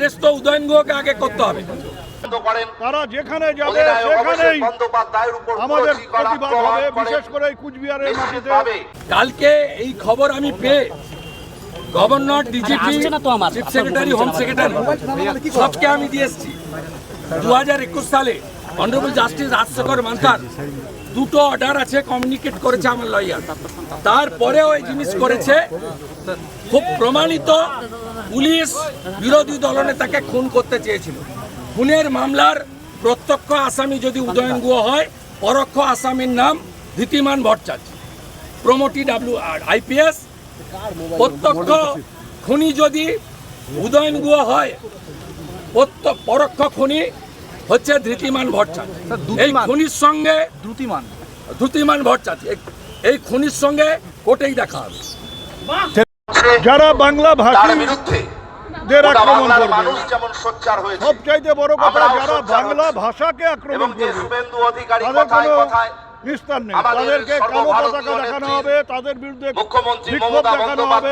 Case তো উদয়ন গুহকে আগে করতে হবে। তারা যেখানে যাবে সেখানেই আমাদের প্রতিবাদ হবে, বিশেষ করে কুচবিহারের মাটিতে। কালকে এই খবর আমি পেয়ে governor, DGP, chief secretary, home secretary সবকে আমি দিয়ে এসেছি। 2021 সালে অনারেবল জাস্টিস রাজশেখর মান্থার দুটো অর্ডার আছে, কমিউনিকেট করেছে আমার লয়ার। তারপরেও এই জিনিস করেছে, খুব প্রমাণিত। পুলিশ বিরোধী দলনেতাকে খুন করতে চেয়েছিল। খুনের মামলার প্রত্যক্ষ আসামি যদি উদয়ন গুহ হয়, পরোক্ষ আসামির নাম ধৃতিমান ভট্টাচার্য, প্রমোটি IPS। প্রত্যক্ষ খুনি যদি উদয়ন গুহ হয়, পরোক্ষ খুনি হচ্ছে ধৃতিমান ভট্টাচার্য। এই খুনির সঙ্গে ধৃতিমান ভট্টাচার্য এই খুনির সঙ্গে কোর্টেই দেখা হবে। যারা বাংলা ভাষীদের আক্রমণ করবে, সবচাইতে বড় কথা যারা বাংলা ভাষাকে আক্রমণ করবে, তাদের কোনো নিস্তার নেই। তাদেরকে কালো পতাকা দেখানো হবে, তাদের বিরুদ্ধে বিক্ষোভ দেখানো হবে।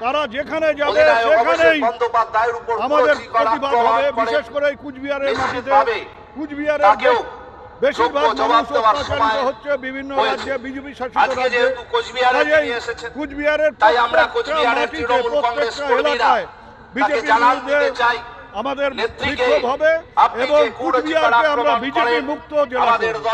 তারা যেখানে যাবে সেখানেই আমাদের প্রতিবাদ হবে, বিশেষ করে কুচবিহারের মাটিতে। কুচবিহারের বেশিরভাগ মানুষ অত্যাচারিত হচ্ছে বিভিন্ন রাজ্যে, বিজেপি শাসিত রাজ্যে। কুচবিহারের প্রত্যেকটা মাটিতে, প্রত্যেকটা এলাকায় বিজেপির বিরুদ্ধে আমাদের বিক্ষোভ হবে এবং কুচবিহারকে আমরা বিজেপি মুক্ত জেলা করব।